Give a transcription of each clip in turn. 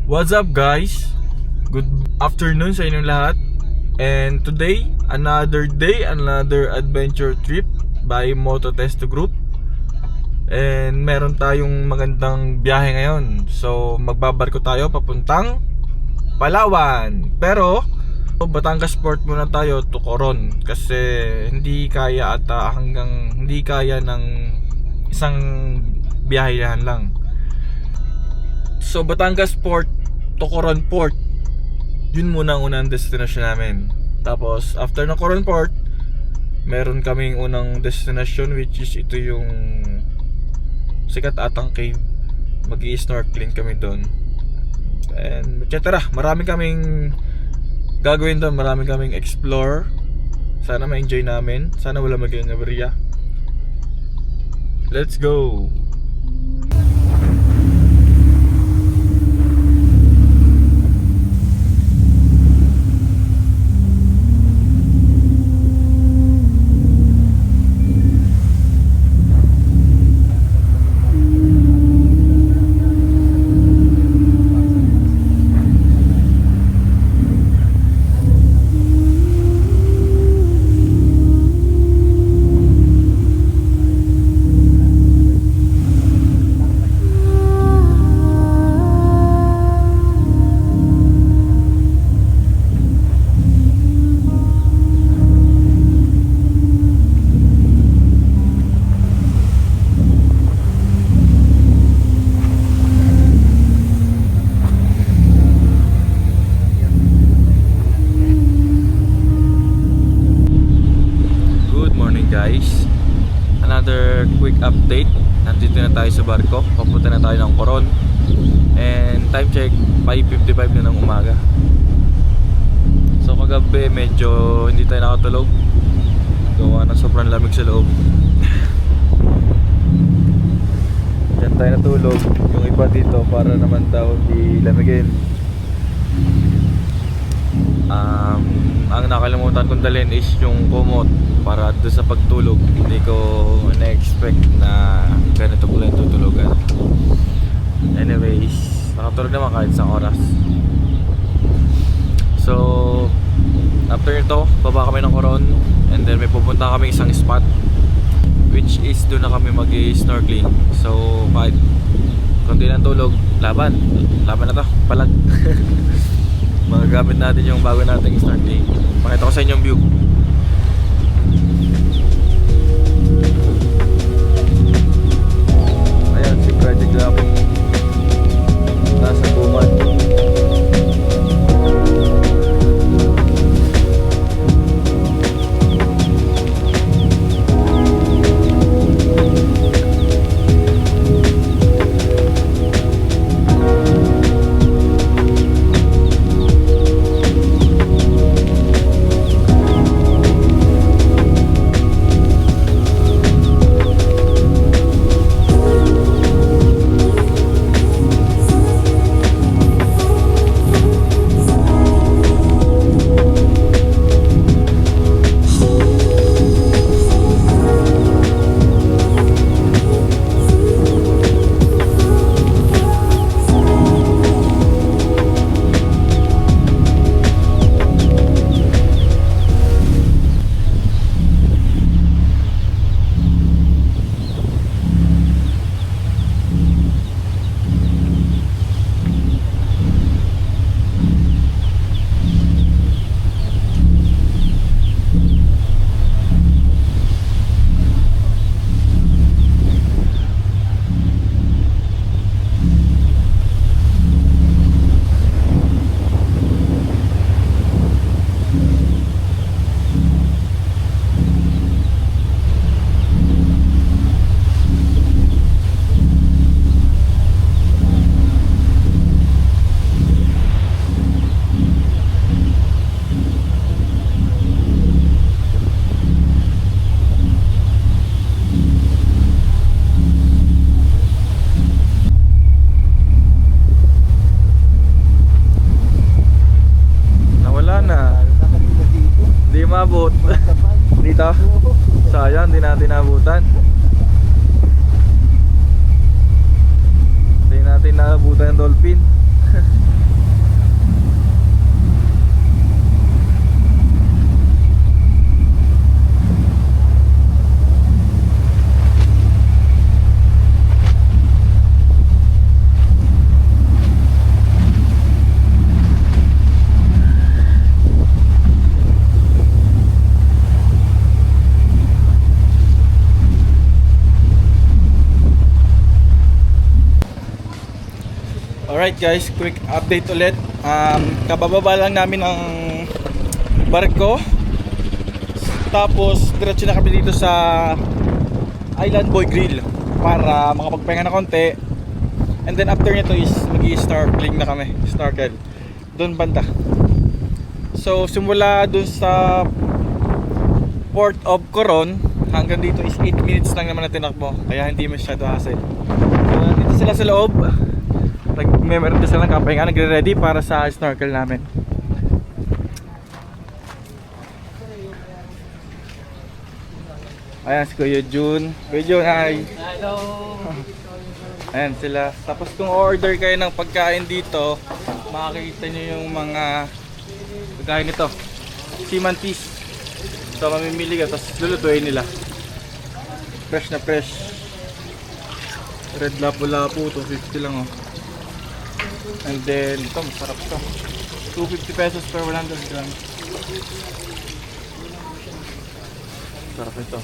What's up guys? Good afternoon sa inyong lahat. And today, another day, another adventure trip by Moto Testo Group. And meron tayong magandang biyahe ngayon. So magbabarko tayo papuntang Palawan. Pero Batangas Port muna tayo to Coron kasi hindi kaya ng isang biyahehan lang. So Batangas Port to Coron Port, yun muna ang unang destination namin. Tapos after ng Coron Port, meron kaming unang destination, which is ito yung sikat atang cave. Mag-i-snorkeling kami doon. And etc. Marami kaming gagawin doon, marami kaming explore. Sana ma-enjoy namin. Sana wala maging aberya. Let's go! Guys, another quick update. Nandito na tayo sa barko. Papunta na tayo ng Coron. And time check, 5:55 na ng umaga. So kagabi medyo hindi tayo nakatulog. Gawa ng sobrang lamig sa loob. Diyan tayo natulog. Yung iba dito para naman daw di lamigin. Ang nakalimutan kong dalhin is yung kumot para doon sa pagtulog. Hindi ko na-expect na ganito ko lang tutulogan. Anyways, nakatulog naman kahit isang oras. So after nito, baba kami ng Coron. And then may pupunta kami isang spot, which is doon na kami mag-snorkeling. So kahit kundi lang tulog, laban na to, palag. Magagamit natin yung bago nating snorkeling. Pakita ko sa inyo yung view. Ayan si Project Lapo nasa bungad. umabot. Dito? Sayang, hindi natin naabutan. Hindi natin naabutan ng dolphin. Alright guys, quick update ulit. Kabababa lang namin ng barko. Tapos diretso na kami dito sa Island Boy Grill para makapagpahinga na konti. And then after nito is mag-i-snorkeling na kami. Snorkel doon banda. So simula doon sa Port of Coron hanggang dito is 8 minutes lang naman na tinakbo. Kaya hindi masyado hassle. So dito sila sa loob. Nag-meron sila ng kapahinga, nagre-ready para sa snorkel namin. Ayan si Kuya Jun. Kuya Jun, hi! Hello! Ayan sila. Tapos kung order kayo ng pagkain dito, makikita nyo yung mga pagkain nito. Seaman fish. So mamimili ka, tapos lulutuin nila. Fresh na fresh. Red lapu-lapu, 250 lang oh. And then ito, masarap to. 250 pesos per 100 grams. Sarap ito.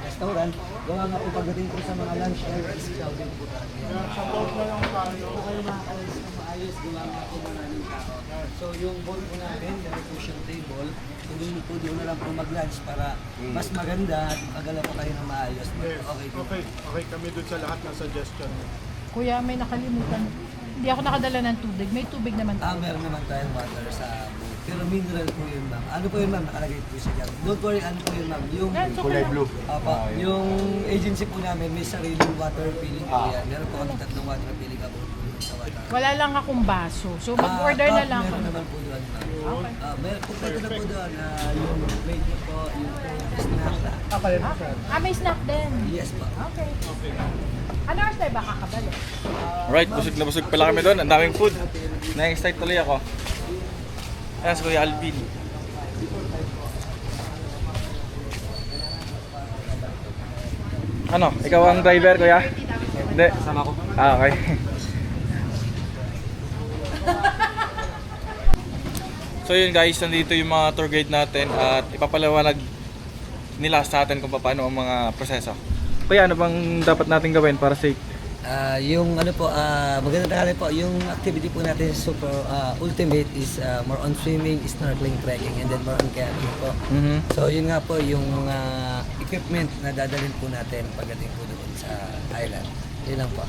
Restaurant, gawa nga po pagdating po sa mga lunch hours, crowded po tayo. Kayo makakalis na maayos, gawa nga po maraming tao. So yung bowl po namin, meron po siyang table, hindi po doon na lang po mag-lunch para mas maganda at magala po kayo na maayos. Okay kami dun sa lahat ng suggestion. Kuya, may nakalimutan. Hindi ako nakadala ng tubig. May tubig naman tayo. Meron naman tayong water sa bowl. Pero mineral po yun, ma'am. Ano po yun, ma'am? Nakalagay po siya dyan. Don't worry, ano po yun, ma'am? Yung Kulay blue. yung agency po namin, may sariling water filling po yan. Meron po kami 3 water filling po sa water. Wala lang akong baso. So mag-order na lang ako. Meron naman po doon, ma'am. Okay. Meron po pwede na po doon. Yung plate niyo po, yung snack na. May snack din. Yes po. Okay. Ano oras tayo ba kakabalik? Alright, busog na busog pala kami doon. Ang daming food. Na-excite tuloy ako. Ayan si Kuya Alvin. Ano? Ikaw ang driver, Kuya? Hindi. Sama ko. Okay. So yun guys, nandito yung mga tour guide natin at ipapaliwanag nila sa atin kung paano ang mga proseso. Kuya, ano bang dapat natin gawin para safe? Yung ano po, maganda tanghali po, yung activity po natin super ultimate is more on swimming, snorkeling, trekking, and then more on kayaking po. So yun nga po yung mga equipment na dadalhin po natin pagdating po doon sa island. Yun lang po.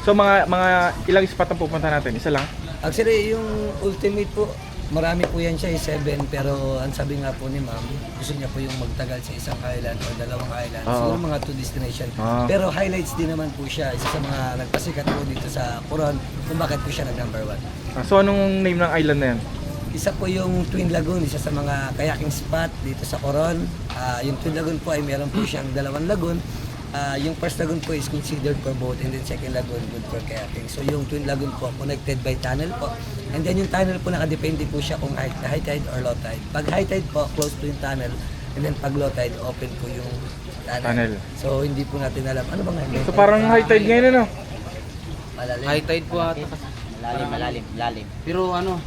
So mga ilang spot ang pupunta natin? Isa lang? Actually, yung ultimate po, marami po yan siya, 7, pero ang sabi nga po ni ma'am, gusto niya po yung magtagal sa isang island o 2 island. Siguro mga 2 destination. Pero highlights din naman po siya, isa sa mga nagpasikat po dito sa Coron kung bakit po siya nag-number 1. So anong name ng island na yan? Isa po yung Twin Lagoon, isa sa mga kayaking spot dito sa Coron. Yung Twin Lagoon po ay meron po siyang 2 lagoon. Yung first lagoon po is considered for boat and then second lagoon good for kayaking. So yung Twin Lagoon po connected by tunnel po. And then yung tunnel po nakadepende po siya kung high tide or low tide. Pag high tide po, close to yung tunnel. And then pag low tide, open po yung tunnel. So hindi po natin alam. Ano bang high tide? So parang high tide ngayon ano? Malalim. High tide po ata. Malalim. Pero ano,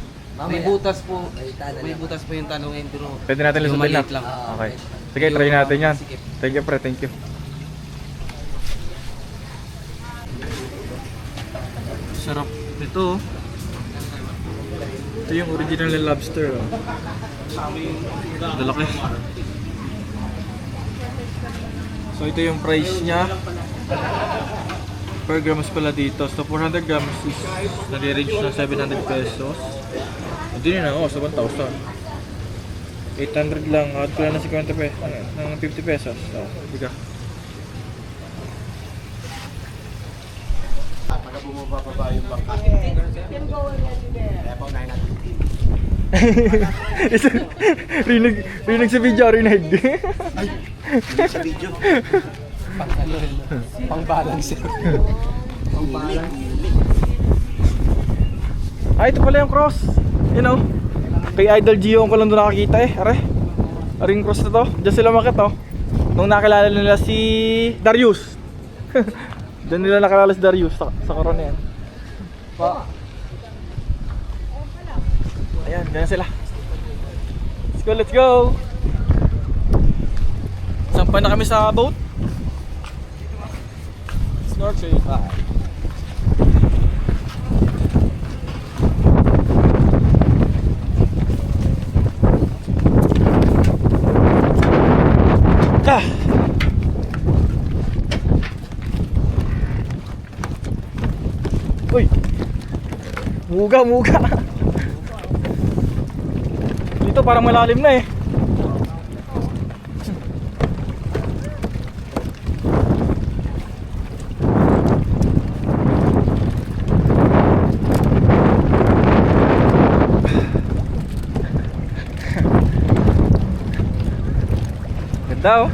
may butas po. May butas po yung tunnel ngayon pero Pwede natin yung lusubin na. maliit lang. Okay. Sige, try natin yan. Sige. Thank you pre, thank you. Sarap ito. Ito yung original na lobster. Dalaki. So ito yung price niya. Per grams pala dito. So 400 grams is nare-range na 700 pesos. Hindi na ako sa 1,000. 800 lang. Add ko na ng 50 pesos. Ng 50 pesos. So, biga. Pagka bumababa yung bangka. Kaya po 950. rinig sa video, rinig. Ay, hindi sa video. Pang-balance. Ito pala yung cross. You know, kay Idol Gio ko lang doon nakakita eh. Are yung cross na to. Diyan sila makit oh. Nung nakilala nila si Darius. Diyan nila nakilala si Darius sa Coron yan. Ayan, ganyan sila. Let's go, let's go. Sampa na kami sa boat. Snorkeling. Ah. Uy. Muga, muga. Dito parang malalim na eh. Ganda oh.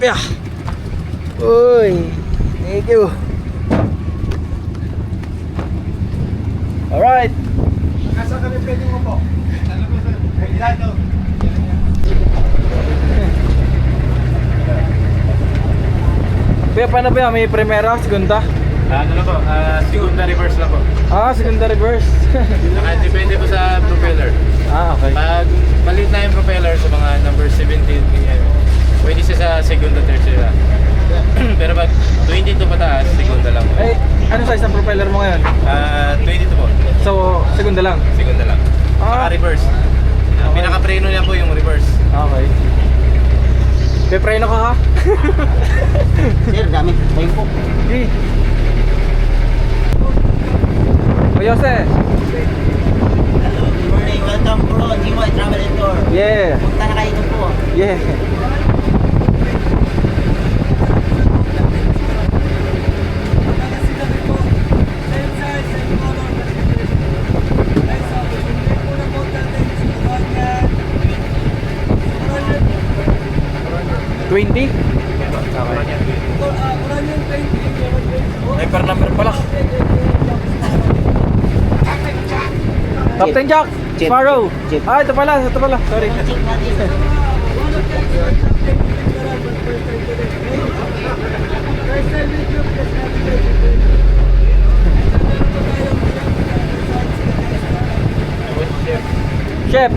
Yeah. Uy, thank you. Alright. Nasa kami pwede mo po? Dito. Kuya, paano ba yan? May primera, segunda? Ano na po? Segunda reverse lang po. Ah, segunda reverse. Depende po sa propeller. Ah, okay. Pag maliit na yung propeller sa mga number 17, pwede siya sa segunda, tercera. Pero pag 22 pataas, segunda lang po. Eh, ano size ng propeller mo ngayon? 22 po. So, segunda lang? Segunda lang. Ah. Saka reverse. Pinaka-preno niya po yung reverse. Okay. Pepreno ka ha? Sir, dami. Tayo po. Hey. O Jose. Good morning, welcome bro. GY Travel and Tour. Yeah. Punta na kayo doon po. Yeah. $20? Paper number pala. Captain Jack! Chip. Sparrow! Chip. Ah, ito pala, sorry. Check natin. Chef,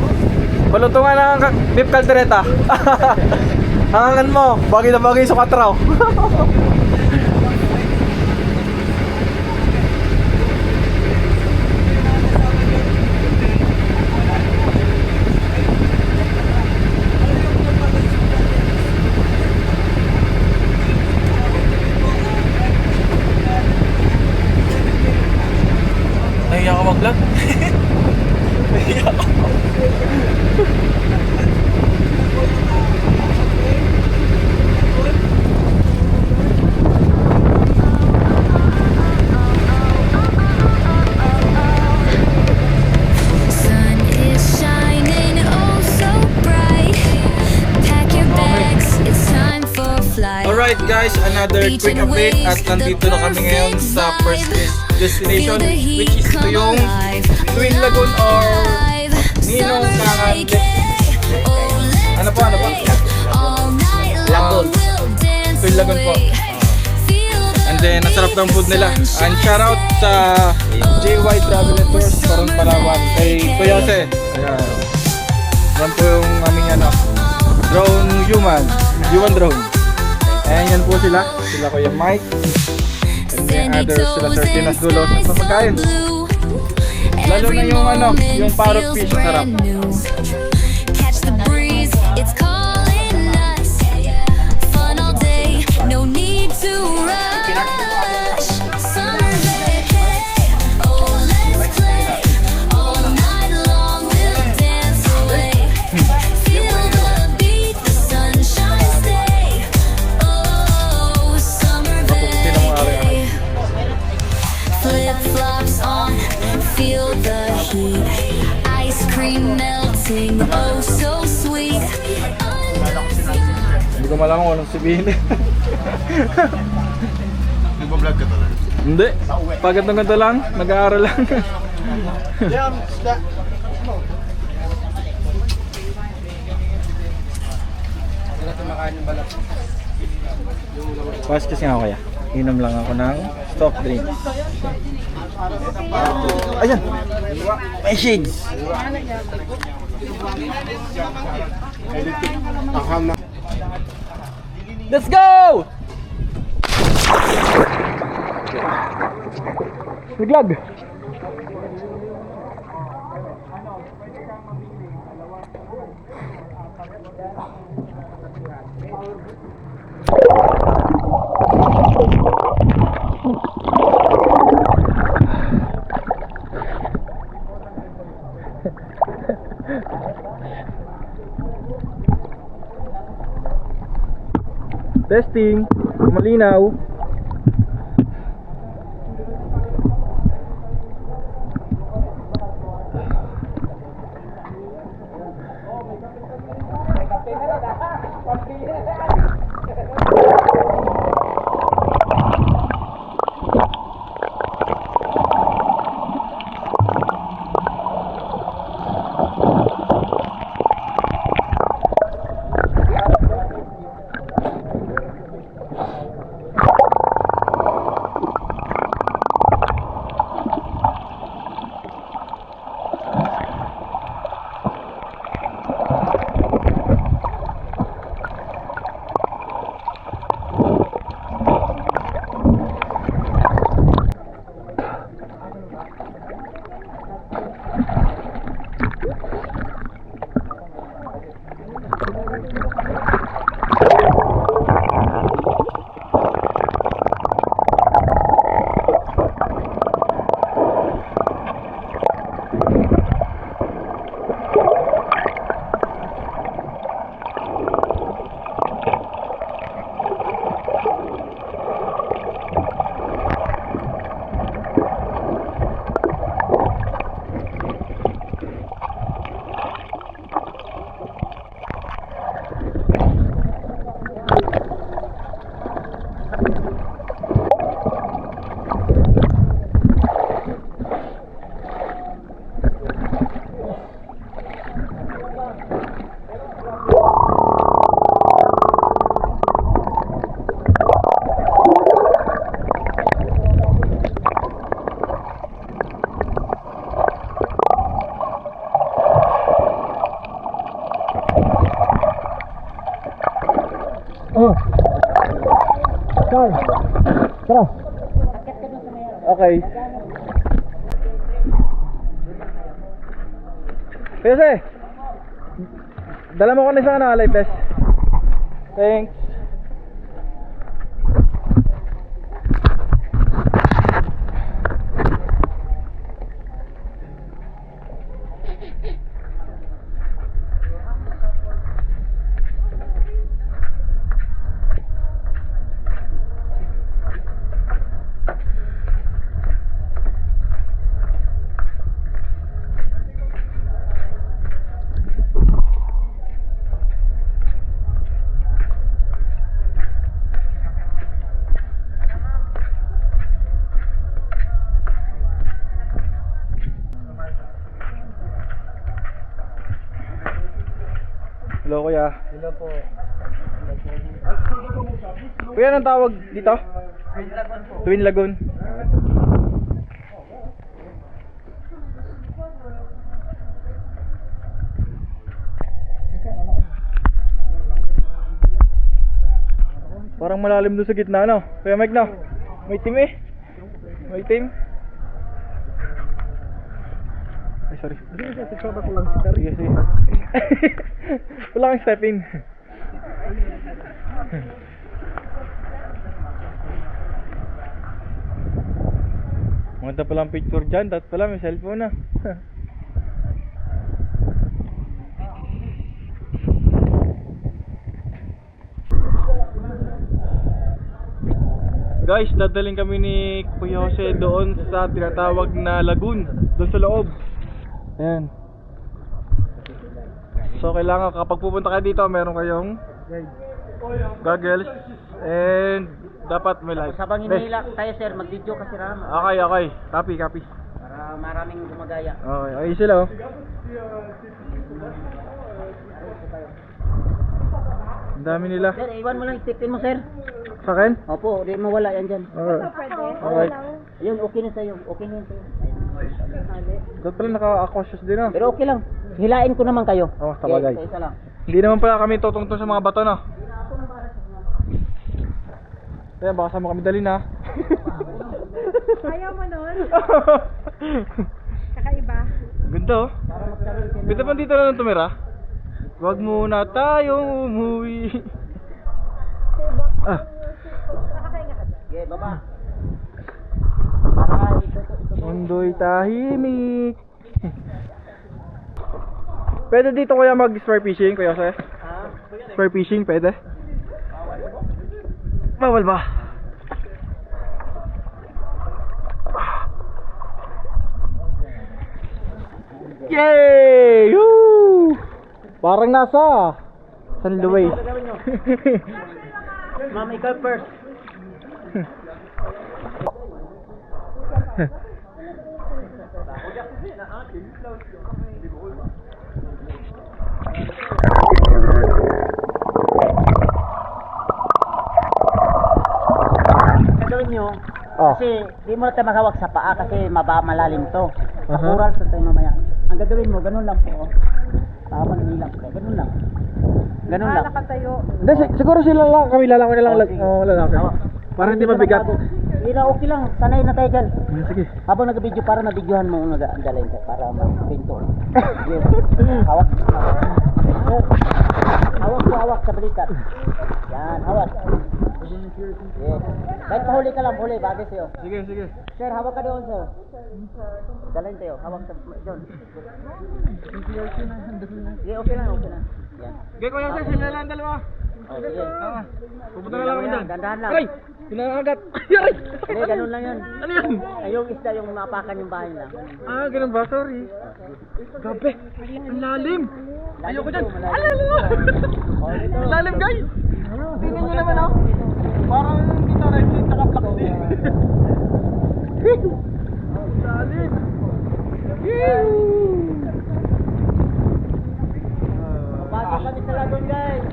palutungan ng beef caldereta. Hangangan mo, bagay na bagay sa katraw. Nahiya ka mag-vlog? Nahiya ka. Sun is shining oh so bright. Pack your bags, it's time for flight. Alright guys, another quick update at nandito na kami ngayon sa first destination, which is ito yung Twin Lagoon or Ninong Kangan. Ano po? Lagoon. Twin Lagoon po. And then, ang sarap ng food nila. And shoutout sa JY Travel and Tours, Coron, Palawan, kay Kuya Jose. Ayan. Yan po yung aming drone human drone. Ayan, yan po sila. Sila Kuya Mike. And then others sila Sir Tinas Dulo sa pagkain. Lalo na yung yung parrot fish, sarap. Catch the breeze, it's calling us. Fun all day, no need to rush. Summer day, oh let's play. All night long we'll dance away. Feel the beat, the sunshine stay. Oh, summer day. Flip-flops on, feel the heat. Ice cream melting, oh so sweet. Hindi ko malaman kung anong sabihin eh. Nag-vlog ka talaga. Hindi. Pag ganito lang, nag-aaral lang. Pas kasi nga kaya. Inom lang ako ng soft drinks. Ayan! May shades! Let's go! Naglag! Testing, malinaw. Oh. Saan? Tara. Okay. Kasi dala mo ko na isang live test. Thanks. Hello kuya. Hello po. Kuya, anong tawag dito? Twin Lagoon po. Twin Lagoon. Parang malalim doon sa gitna, no? Kuya Mike, no? May team eh. May team. Ay, sorry. Sige, sige. Wala kang step in. Maganda palang picture dyan. Dapat pala may cellphone na. Guys, dadaling kami ni Kuya Jose doon sa tinatawag na lagoon. Doon sa loob. Ayan. So kailangan kapag pupunta kayo dito, meron kayong goggles and dapat may light. Habang hinihila tayo sir, mag-video kasi naman. Okay, okay. Copy. Para maraming gumagaya. Okay, okay sila oh. Ang dami nila. Sir, iwan mo lang stipin mo, sir. Sa akin? Opo, di mawala yan dyan. Okay. Ayun, okay na sa'yo. Okay na yan sa'yo. Dapat pala naka-aquatious din ah. Pero okay lang. Hilain ko naman kayo. Oh, sabagay. Okay, isa lang. Hindi naman pala kami tutungtong sa mga bato no. Kaya baka sama kami dalhin ha. Ayaw mo nun? Kakaiba. Ganda oh. Ganda pa dito lang tumira. Wag muna tayong umuwi. Ah. Okay, baba. Mundo'y tahimik. Pwede dito kaya mag-spare fishing, kuya Jose? Spare fishing, pwede? Bawal ba? Yay! Woo! Parang nasa San Luis. Ma'am, ikaw first. Gawin nyo, Oh. kasi di mo tayo maghawak sa paa kasi malalim to. Sa Aha. coral sa tayo mamaya. Ang gagawin mo, ganun lang po. Tama nilang po. Ganun lang. Ganun lang. Nakatayo. Hindi, siguro sila lang, kami lalaki na lang. Oh, sige. Oh, lalaki. Hawak. Para hindi mabigat. Hindi na okay lang. Sanay na tayo dyan. Sige. Habang nag-video para nabidyohan mo ang nag-andalin ka para mag-pinto. Yes. Hawak. Hawak sa balikat. Yan, hawak. Yes. Kahit pahuli ka lang, huli, bagay sa'yo. Sige, sige. Sir, hawak ka doon, sir. Dalhin tayo, hawak sa doon. Yeah, okay lang, okay lang. Yan. Okay, kuya Jose, sila lang dalawa. Oh, sige. Pupunta na lang kami dyan. Dandahan lang. Ay! Pinangagat! Ay! Hindi, ganun lang yun. Ano yan? Ay, yung isda, yung maapakan yung bahay lang. Ah, ganun ba? Sorry. Gabi! Ang lalim! Ayoko dyan! Malalim. Alala! Ang lalim, guys! Tingnan nyo naman, oh! Parang kita red seat, tsaka black seat. Ang lalim! Pasok kami sa lagon, guys.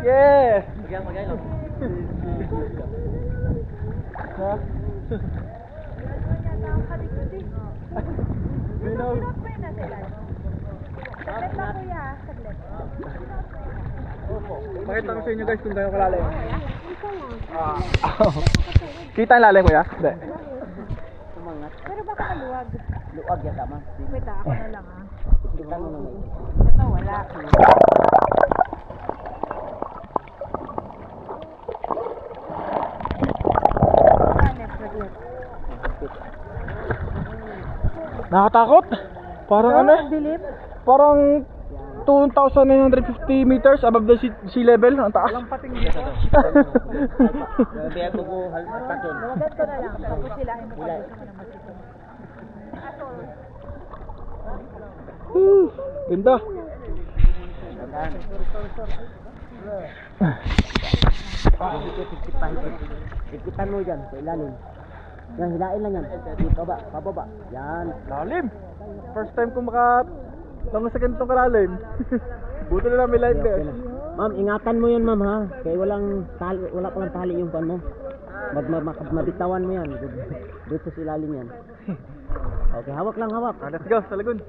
Yeah! Magyan lang. Ha? Pakita ko sa inyo guys kung gano'ng kalalim. Kita ang lalim kuya? Hindi. Tumangat. Pero baka maluwag. Luwag yan, tama. Wait ako na lang ah. Tingnan mo naman. Ito wala. Nakatakot? Parang ano? Dilim? Parang 2,950 meters above the sea level. Ang taas. Kaya ko po halpatin. Mawagat ko na lang. Tapos sila ay magpapos naman ng masito. Ganda. Ikitan mo dyan, sa ilalim. Yan, hilain lang yan. Dito ba, pababa. Yan. Lalim. First time ko tango sa ganitong kalalim. Buto na lang may live vest. Ma'am, ingatan mo yun, ma'am, ha? Kaya wala palang tali yung pan mo. Mabitawan mo yan. Dito sa ilalim yan. Okay, hawak lang, hawak. Let's go sa lagoon.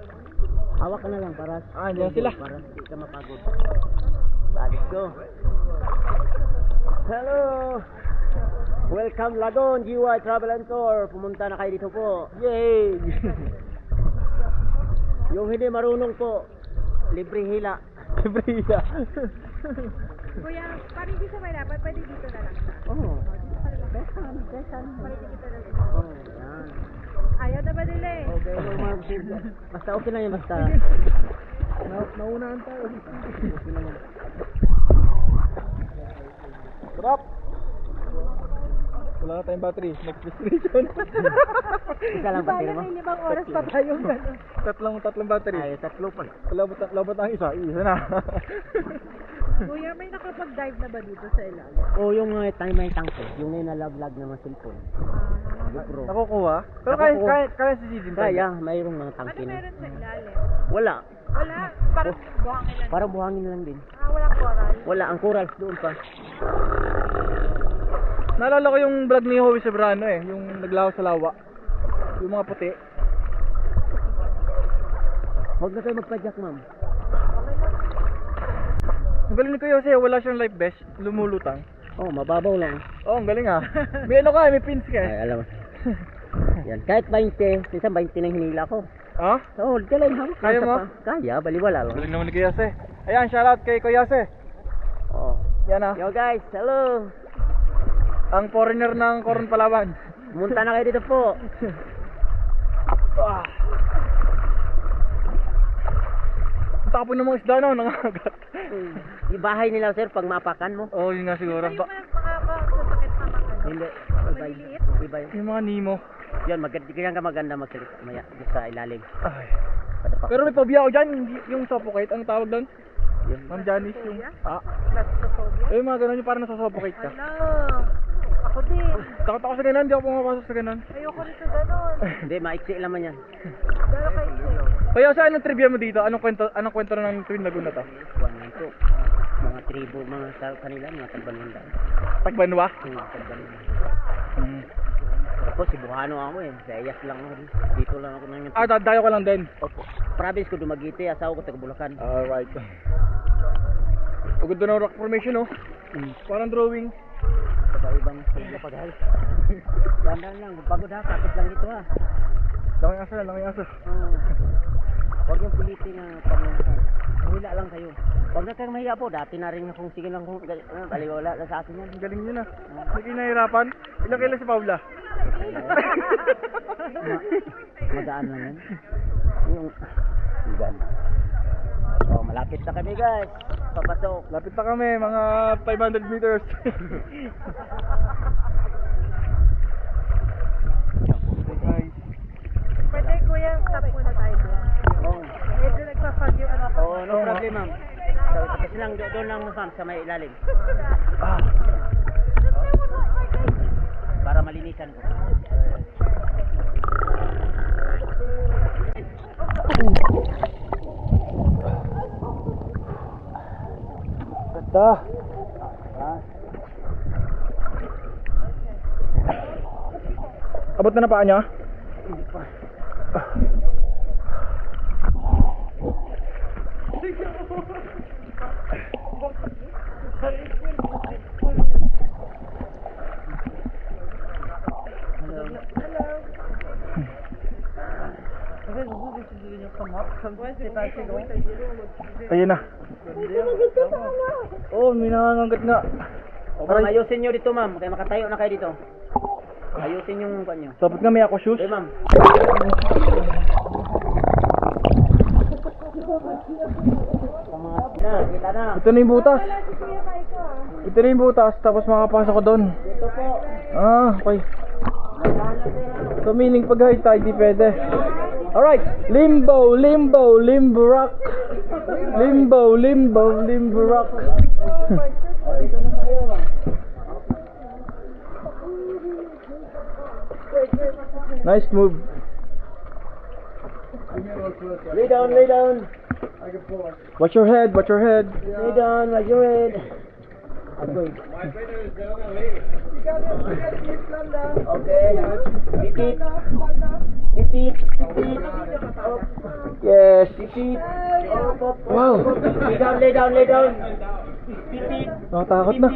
Hawak ka na lang para Diyan sila. para hindi ka mapagod. Let's go. Hello. Welcome Lagon, GY Travel and Tour. Pumunta na kayo dito po. Yay! Yung hindi marunong po, libre hila. Libriya. Kuya, paano hindi sa Maynapa? Pwede dito na lang. Oh. Oh, yan. Ayaw na ba nila eh? Okay, no, ma'am. Basta okay lang yan, basta. Naunahan tayo. Drop! Wala na tayong battery. Next destination. Isa lang pa Sayang mo. may 5 oras pa tayong gano'n. tatlong battery. Ay, tatlo pa. Labot ang isa na. Kuya, may nakapag-dive na ba dito sa ilalim? Oh, yung time may tangke, yung may nalaglag na mga cellphone. GoPro. Nakukuha? Pero Nakukuha. kaya si Sidin. Kaya, mayroong mga tangke Ano na. meron sa ilalim? Wala. Wala, parang buhangin lang. Parang buhangin lang din. Wala coral. Wala, ang corals doon pa. Naalala ko yung vlog ni Howie Sebrano eh, yung naglaho sa lawa. Yung mga puti. Huwag na tayo magpa-jack, ma'am. Ang galing ni Kuya kasi wala siyang life vest, lumulutang. Oh, mababaw lang. Oh, ang galing ah. May ano ka, may pins ka eh. Ay, alam mo. Yan, kahit 20, minsan 20 nang hinila ko. Ha? Oo, galing ha. Kaya mo? Kaya, baliwala lang. Galing naman ni Kuya Se. Ayan, shoutout kay Kuya Se. Oo. Yan ah. Yo guys, hello. Ang foreigner ng Coron Palawan. Pumunta na kayo dito po. Ah. Ang tapon ng mga isda no, nangagat. Yung bahay nila sir, pag maapakan mo. Oh, yun nga siguro. Hindi. Iba yun. Yung mga Nemo. Yan, ganyan ka maganda magsalita. Maya, sa ilalim. Ay. Padapak. Pero may phobia ako dyan, yung suffocate, ang tawag doon? Yun. Ma'am Janice, yung... Ah. Eh, mga ganun yung parang nasusuffocate ka. Ako din. Takot ako sa ganun, hindi ako pumapasok sa ganun. Ayoko rito ganon. Hindi, maiksi naman yan. Gano'n kayo sa'yo? Kaya sa anong trivia mo dito? Anong kwento na ng Twin Lagoon na to? Kuwan yan to. Mga tribo, mga sa kanila, mga tagbanunda. Tagbanwa? Tagbanunda. Hmm. Ako, Cebuano ako eh. Sa Ayas lang ako. Dito lang ako nang... Ah, dadayo ka lang din. Opo. Province ko Dumaguete, asawa ko taga Bulacan. Alright. Pagod doon ng rock formation, oh. Parang drawing. Iba-ibang sa paghay. Dandan lang, pagod ha, kapit lang dito ha. Langay asa, langay asa. Huwag yung pilitin na pamuntan. Hila lang kayo. Huwag na kayong mahiya po, dati na rin akong sige lang kung baliwala na sa akin yan. Ang galing yun ah. Hindi nahirapan. Ilang kailan si Paula? Magaan lang yan. Yung... Magaan. Oh, malapit na kami guys. Papasok. Lapit na kami, mga 500 meters. Pwede kuya, stop muna tayo doon. Oh. Medyo nagpapagyo ano ko. Oh, no problem ma'am. So, kasi lang doon lang ma'am sa may ilalim. Ah. Para malinisan ko. Ganda. Abot na paa niya? Ayun na. Oh, may nangangagat nga. O ma'am, ayusin nyo dito ma'am. Kaya makatayo na kayo dito. Ayusin yung kwan nyo. Dapat nga may ako shoes. Eh ma'am. Kita na. Ito na yung butas. Ito na yung butas, tapos makapasok ko doon. Ito po. Ah, okay. So meaning pag high tide, di pwede. Alright, limbo, limbo, limbo rock. Limbo, limbo, limbo rock. Nice move. Lay down, lay down. Watch your head, watch your head. Lay down, watch your head. Okay. Okay. Repeat. Repeat. Repeat. Up. Yes. Repeat. Up, up. Wow. Lay down, lay down, lay down. Repeat. Nakatakot na.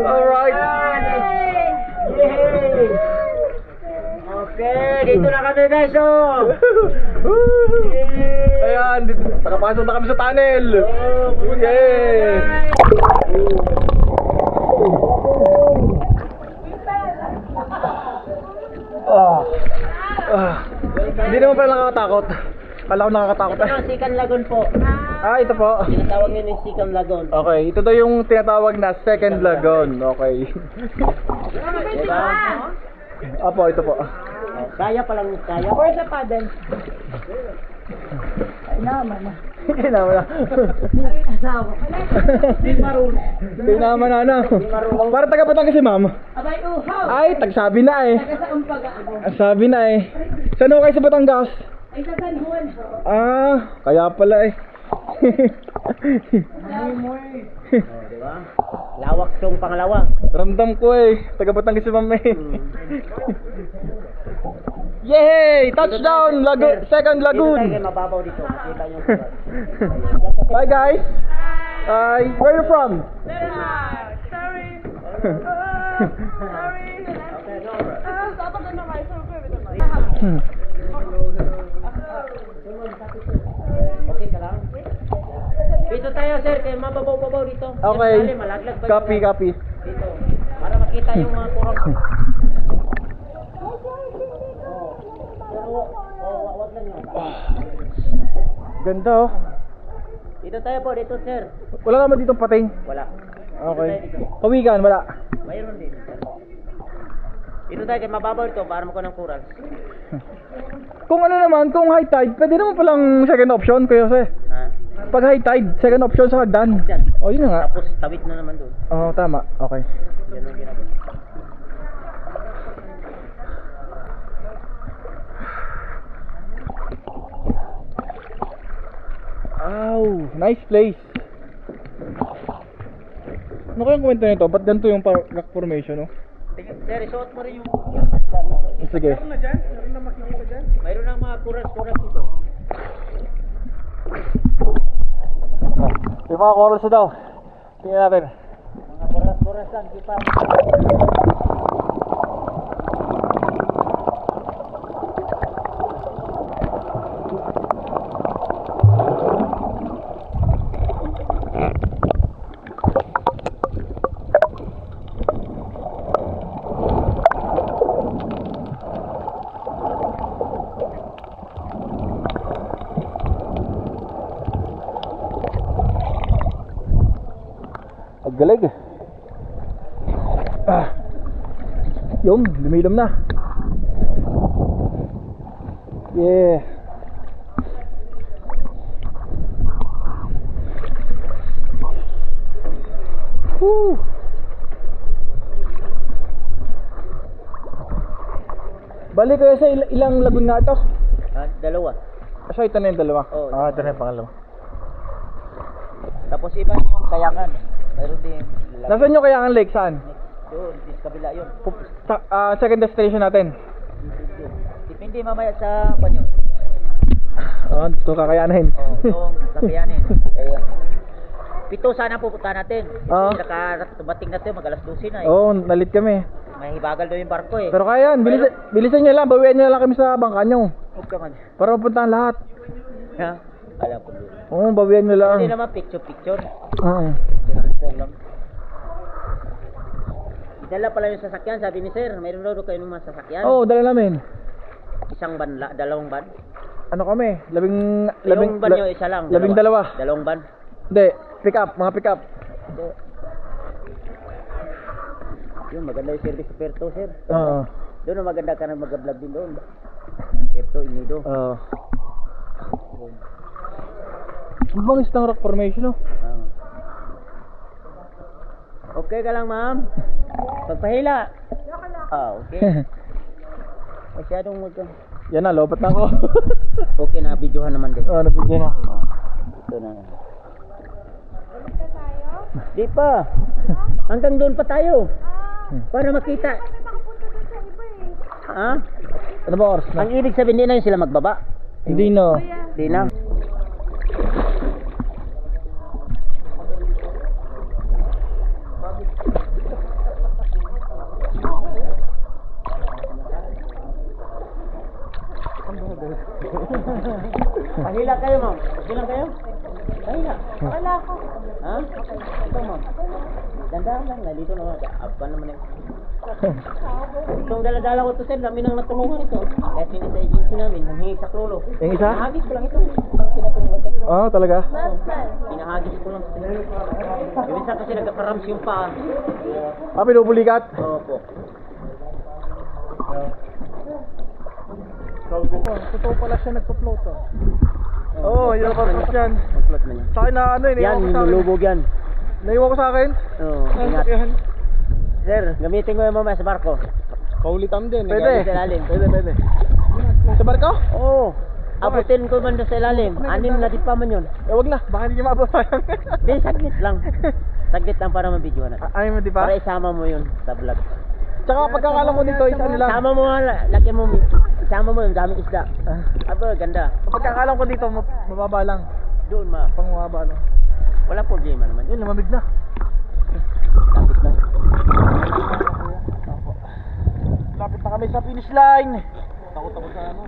Alright. Yay! Okay, dito na kami guys, oh! Ayan, nakapasok na kami sa tunnel. Yay! Hindi naman pala nakakatakot. Kala ko nakakatakot. Ito ang Sikan Lagoon po. Ah, ito po. Tinatawag nila yung Sikan Lagoon. Okay, ito daw yung tinatawag na second lagoon. Okay. Diba? Apo, ito po. Oh, kaya palang kaya. Where's the paddle? Inaman na. Inaman na. Asawa. Di marunong. Inaman na, ano. Para taga Batangas si ma'am. Abay, uhaw. Ay, tagsabi na eh. Taga sa umpaga ako. Ang sabi na eh. Saan ho kayo sa Batangas? Ay, sa San Juan. Ah, kaya pala eh. Diba? Lawak tong pangalawa. Ramdam ko eh. Taga Batangas si ma'am eh. Yay! Touchdown! Second Lagoon! Dito tayo mababaw dito. Makita nyo. Hi guys! Hi! Where are you from? Okay ka lang? Dito tayo sir, kaya mababaw-babaw dito. Okay. Yan, malaglag ba Copy, yung- copy. Dito. Para makita yung mga kurang. Wag lang yun. Ganda oh. Dito tayo po, dito sir. Wala naman ditong pating. Wala. Okay. Kawigan, wala. Mayroon din. Dito tayo kaya mababaw ito para mo ko ng kurang. Kung ano naman, kung high tide, pwede naman palang second option, Kuya Jose. Ha? Pag high tide, second option sa hagdan. Dyan. Oh, yun na nga. Tapos tawid na naman doon. Oh, tama. Okay. Yan ang ginagawa. Wow, nice place. Ano kayang kwento nito? Ba't ganito yung rock formation, no? Sir, isuot mo rin yung... Sige. Mayroon ng mga kuras-kuras dito. Yung mga corals na daw. Tingnan natin. Mga kuras-kuras lang. Kita. Ang galig. Ah. Yung, lumilom na. Yeah. Woo. Bali kayo sa ilang lagoon na ito? Dalawa. So ito na yung dalawa? Oo. Ito na yung pangalawa. Tapos iba yung kayangan. Mayroon din. Nasaan yung Kayangan Lake? Saan? Doon, sa kabila yun. Second destination natin. Depende mamaya sa panyo. Ito kakayanin. Yung kakayanin. Ayan. 7 sana pupunta natin. Oo. Tumating natin mag alas 12 na eh. Oo, nalit kami. May hibagal daw yung barko eh. Pero kaya yan, bilisan nyo lang, bawian nyo lang kami sa bangka nyo. Huwag ka man. Para mapuntahan lahat. Ha? Alam ko doon. Oo, bawian nyo lang. Hindi naman picture-picture. Oo. Picture lang. Dala pala yung sasakyan, sabi ni sir. Mayroon daw kayo ng mga sasakyan. Oo, dala namin. Isang ban, dalawang ban. Ano kami? Yung ban nyo, isa lang. Dalawa. Dalawang ban. Hindi, pick up, mga pick up. Yun, maganda yung service sa Puerto, sir. Oo. Doon maganda ka na mag-vlog din doon. Puerto, Inido. Oo. Ang bangis ng rock formation, no? Ah. Okay ka lang, ma'am? Pagpahila. Okay. Masyadong Yan na, lobat na ako. okay na, videohan naman din. Oo, nabigyan na. Ito na. Di pa. Hanggang doon pa tayo. Para makita. Ha? Ano ba oras na? Ang ibig sabihin, hindi na yun sila magbaba. Hindi no. Hindi na. Pahila kayo, ma'am. Okay lang kayo? Pahila. Wala ako. Ha? Ito, ma'am. Dandahan lang. Nalito na. Apa naman yung... Itong dala-dala ko to, sir. Dami nang natulungan ito. Kahit hindi sa agency namin. Nanghingi sa klolo. Yung isa? Pinahagis ko lang ito. Ang tinatulungan ko. Oo, talaga. Pinahagis ko lang. Yung isa kasi nagkakarams yung paa. Pinupulikat. Opo. Totoo pala siya nagpa-float. Oo, yung purpose yan. Mag-float man yan. Sa akin na ano, Yan, iniwan ko sa akin. nilulubog yan. Naiwan ko sa akin. Oo, ingat. Sir, gamitin ko yung mamaya sa barko. Kaulitan din. Sa Pwede. ilalim. Pwede. Sa barko? Oo. Abutin ko man doon sa ilalim. 6 na di pa man yun. Wag na, baka hindi niya maabot sayang. Di, saglit lang. Saglit lang para mabidyoan natin. Ay mo, di ba? Para isama mo yun sa vlog. Tsaka pagkakalam ko dito is ano lang. Sama mo, lagyan mo, isama mo yung daming isda. Aba, ganda. Pagkakalam ko dito, mababa lang. Doon ma, Pang mababa lang. wala problema naman. Yun, lumamig na. Lapit lang. Lapit na kami sa finish line. Takot ako sa ano.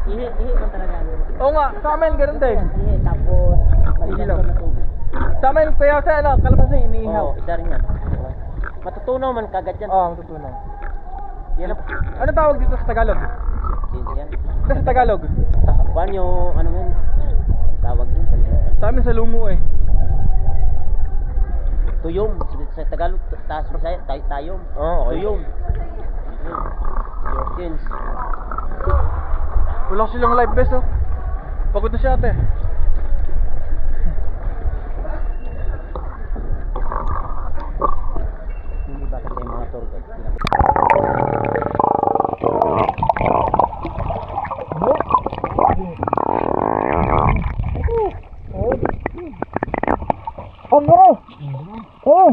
Ihi man talaga. Oo nga, sa amin ganun din. Ihi, tapos, Ilaw. malilang na tubig. Sa amin, kaya sa ano, kalamansi, iniihaw. Oo, isa rin yan. Matutunaw man kagad yan. Oo, matutunan. Yan ang Ano tawag dito sa Tagalog? yan. Ito sa Tagalog. Kuhan yung, ano yun, tawag yun. Sa amin sa Lungo eh. Tuyom. Sa Tagalog, taas Bisaya, tayom. Oo, okay. Tuyom. Yorkins. Wala ko silang live best oh. Pagod na siya ate. Hindi ba kasi yung mga tour guide sila? Oh.